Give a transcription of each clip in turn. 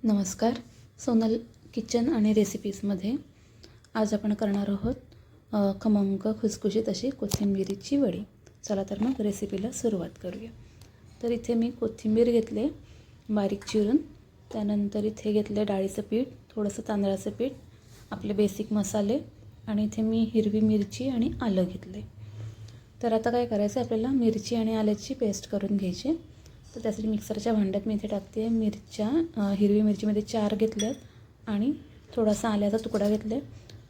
नमस्कार. सोनल किचन आणि रेसिपीजमध्ये आज आपण करणार आहोत खमंग खुसखुशीत अशी कोथिंबीरीची वडी. चला तर मग रेसिपीला सुरुवात करूया. तर इथे मी कोथिंबीर घेतले बारीक चिरून, त्यानंतर इथे घेतले डाळीचं पीठ, थोडंसं तांदळाचं पीठ, आपले बेसिक मसाले, आणि इथे मी हिरवी मिरची आणि आलं घेतले. तर आता काय करायचं, आपल्याला मिरची आणि आल्याची पेस्ट करून घ्यायची. तर त्यासाठी मिक्सरच्या भांड्यात मी इथे टाकते आहे मिरच्या. हिरवी मिरचीमध्ये 4 घेतल्यात आणि थोडासा आल्याचा तुकडा घेतला.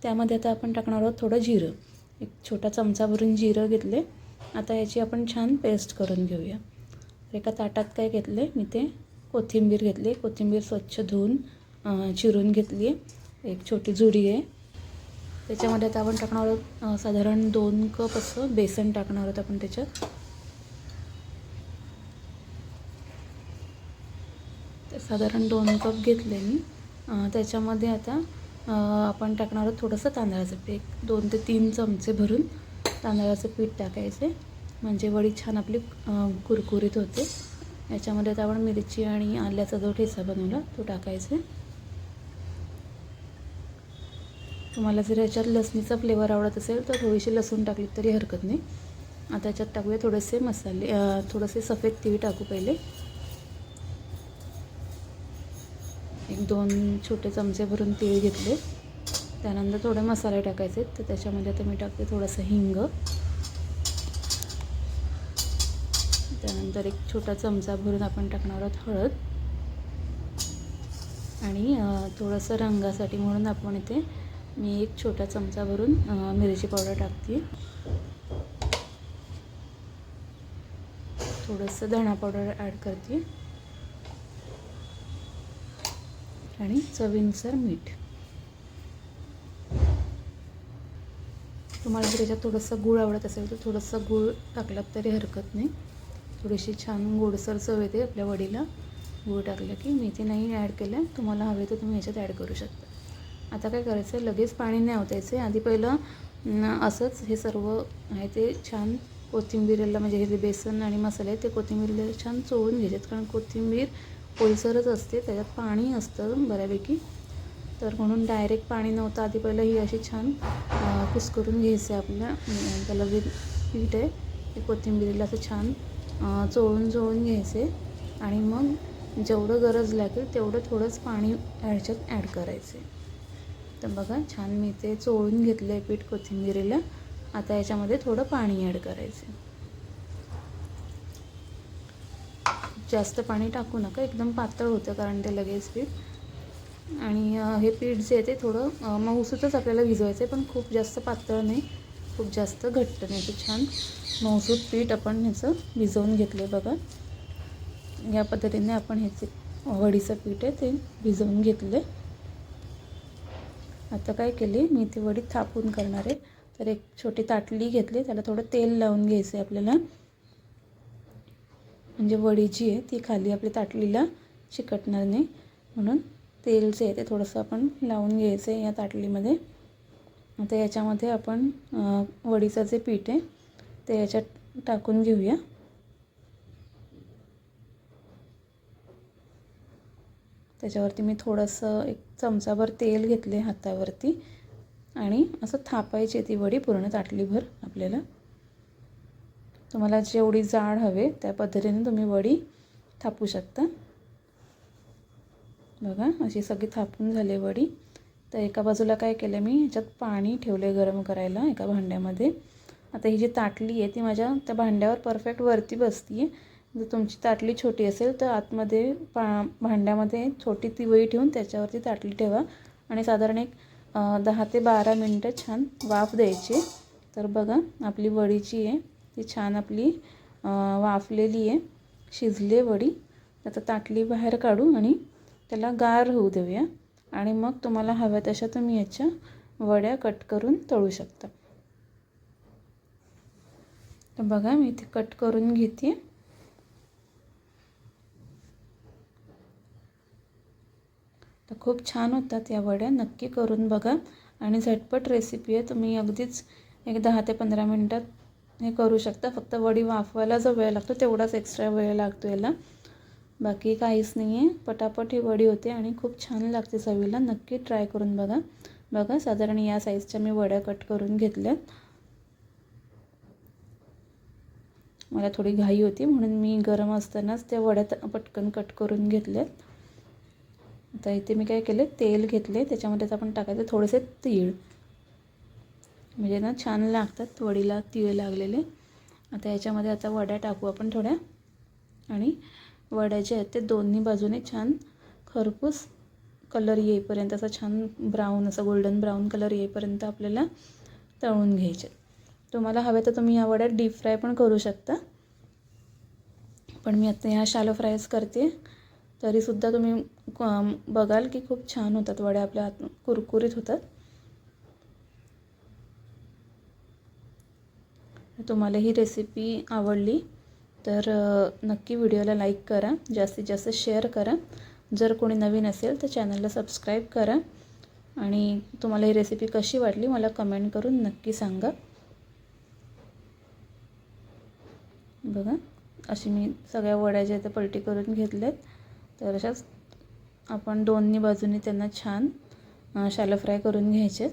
त्यामध्ये आता आपण टाकणार आहोत थोडं जिरं, एक छोटा चमचा भरून जिरं घेतले. आता याची आपण छान पेस्ट करून घेऊया. एका ताटात काय घेतले मी, ते कोथिंबीर घेतली. कोथिंबीर स्वच्छ धुवून चिरून घेतली आहे, एक छोटी जुडी आहे. त्याच्यामध्ये आता आपण टाकणार आहोत साधारण 2 कप असं बेसन टाकणार आहोत आपण त्याच्यात. साधारण 2 कप घेतले मी. त्याच्यामध्ये आता आपण टाकणार आहोत थोडंसं तांदळाचं पीठ, 2 ते 3 चमचे भरून तांदळाचं पीठ टाकायचे, म्हणजे वडी छान आपली कुरकुरीत होते. याच्यामध्ये आता आपण मिरची आणि आल्याचा जो ठेचा बनवला तो टाकायचे. तुम्हाला जर याच्यात लसणीचा फ्लेवर आवडत असेल तर थोडीशी लसूण टाकली तरी हरकत नाही. आता याच्यात टाकूया थोडेसे मसाले, थोडेसे सफेद तीळ टाकू पहिले. 1-2 छोटे चमचे भरून तीळ घेतले. त्यानंतर थोडे मसाले टाकायचे. तर त्याच्यामध्ये आता मी टाकते थोडंसं हिंग, त्यानंतर 1 छोटा चमचा भरून आपण टाकणार आहोत हळद, आणि थोडंसं रंगासाठी म्हणून आपण इथे मी 1 छोटा चमचा भरून मिरची पावडर टाकते. थोडंसं धणा पावडर ॲड करते आणि चवीनुसार मीठ. तुम्हाला जर याच्यात थोडंसं गूळ आवडत असेल तर थोडंसं गूळ टाकलात तरी हरकत नाही. थोडीशी छान गोडसर चव येते आपल्या वडीला गूळ टाकलं की. मी ते नाही ॲड केलं, तुम्हाला हवे तर तुम्ही याच्यात ॲड करू शकता. आता काय करायचं, लगेच पाणी नाही ओतायचं. आधी पहिलं असंच हे सर्व आहे ते छान कोथिंबीरला, म्हणजे हे जे बेसन आणि मसाले ते कोथिंबीरला छान चोळून घ्यायचे, कारण कोथिंबीर ओलसरच असते, त्याच्यात पाणी असतं बऱ्यापैकी. तर म्हणून डायरेक्ट पाणी नव्हतं, आधी पहिलं ही अशी छान कुस्करून घ्यायचं आपल्या. त्याला जे पीठ आहे ते कोथिंबीरीला असं छान चोळून घ्यायचे, आणि मग जेवढं गरज लागेल तेवढं थोडंच पाणी ह्याच्यात ॲड करायचे. तर बघा छान मी ते चोळून घेतलं आहे पीठ कोथिंबीरीला. आता याच्यामध्ये थोडं पाणी ॲड करायचं. जास्त पाणी टाकू नका, एकदम पातळ होतं कारण ते लगेच पीठ. आणि हे पीठ जे आहे ते थोडं मऊसूतच आपल्याला भिजवायचं आहे, पण खूप जास्त पातळ नाही, खूप जास्त घट्ट नाही. ते छान मऊसूत पीठ आपण ह्याचं भिजवून घेतलं आहे बघा. या पद्धतीने आपण ह्याचे वडीचं पीठ आहे ते भिजवून घेतले. आता काय केले मी, ती वडी थापून करणार आहे. तर 1 छोटी ताटली घेतली, त्याला थोडं तेल लावून घ्यायचं आहे आपल्याला, म्हणजे वडी जी आहे ती खाली आपल्या ताटलीला चिकटणार नाही, म्हणून तेल जे आहे ते थोडंसं आपण लावून घ्यायचं आहे या ताटलीमध्ये. आता याच्यामध्ये आपण वडीचं जे पीठ आहे ते याच्यात टाकून घेऊया. त्याच्यावरती मी थोडंसं 1 चमचाभर तेल घेतले हातावरती, आणि असं थापायची ती वडी पूर्ण ताटलीभर आपल्याला. तुम्हाला जेवढी जाड हवे त्या पद्धतीने तुम्ही वडी थापू शकता. बघा अशी सगळी थापून झाली वडी. तर एका बाजूला काय केलं मी, ह्याच्यात पाणी ठेवले गरम करायला एका भांड्यामध्ये. आता ही जी ताटली आहे ती माझ्या त्या भांड्यावर परफेक्ट वरती बसती आहे. जर तुमची ताटली छोटी असेल तर आतमध्ये भांड्यामध्ये छोटी ती वडी ठेवून त्याच्यावरती ताटली ठेवा, आणि साधारण एक 10 ते 12 मिनटं छान वाफ द्यायची. तर बघा आपली वडी जी आहे ती छान आपली वाफलेली आहे, शिजली वडी. आता ताटली बाहेर काढू आणि त्याला गार होऊ देऊया, आणि मग तुम्हाला हव्या तशा तुम्ही याच्या वड्या कट करून तळू शकता. तर बघा मी इथे कट करून घेते. तर खूप छान होतात या वड्या, नक्की करून बघा. आणि झटपट रेसिपी आहे, तुम्ही अगदीच एक 10 ते 15 मिनटात हे करू शकता. फक्त वडी वाफवायला जो वेळ लागतो तेवढाच एक्स्ट्रा वेळ लागतो याला. बाकी काहीच नाही आहे. पटापट ही वडी होते आणि खूप छान लागते चवीला. नक्की ट्राय करून बघा. बघा साधारण या साईजच्या मी वड्या कट करून घेतल्यात. मला थोडी घाई होती म्हणून मी गरम असतानाच त्या वड्या पटकन कट करून घेतल्यात. आता इथे मी काय केले, तेल घेतले, त्याच्यामध्ये आपण टाकायचं थोडेसे तीळ, म्हणजे ना छान लागतात वडीला तीळ लागलेले. आता याच्यामध्ये आता वड्या टाकू आपण थोड्या, आणि वड्या जे आहेत ते दोन्ही बाजूने छान खरपूस कलर येईपर्यंत, असा छान ब्राऊन, असा गोल्डन ब्राऊन कलर येईपर्यंत आपल्याला तळून घ्यायचे. तुम्हाला हवे तर तुम्ही या वड्या डीप फ्राय पण करू शकता, पण मी आता ह्या शॅलो फ्रायच करते. तरीसुद्धा तुम्ही बघाल की खूप छान होतात वड्या, आपल्या कुरकुरीत होतात. तुम्हाला ही रेसिपी आवडली तर नक्की व्हिडिओला लाईक करा, जास्तीत जास्त शेअर करा. जर कोणी नवीन असेल तर चॅनलला सबस्क्राईब करा, आणि तुम्हाला ही रेसिपी कशी वाटली मला कमेंट करून नक्की सांगा. बघा अशी मी सगळ्या वड्या ज्या त्या पलटी करून घेतल्यात. तर अशाच आपण दोन्ही बाजूनी त्यांना छान शॅलो फ्राय करून घ्यायचे.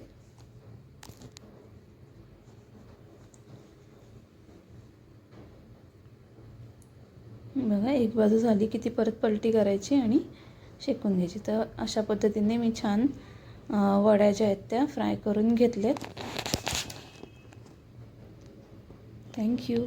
बघा एक बाजू झाली की ती परत पलटी करायची आणि शेकून घ्यायची. तर अशा पद्धतीने मी छान वड्या ज्या आहेत त्या फ्राय करून घेतल्यात. थँक्यू.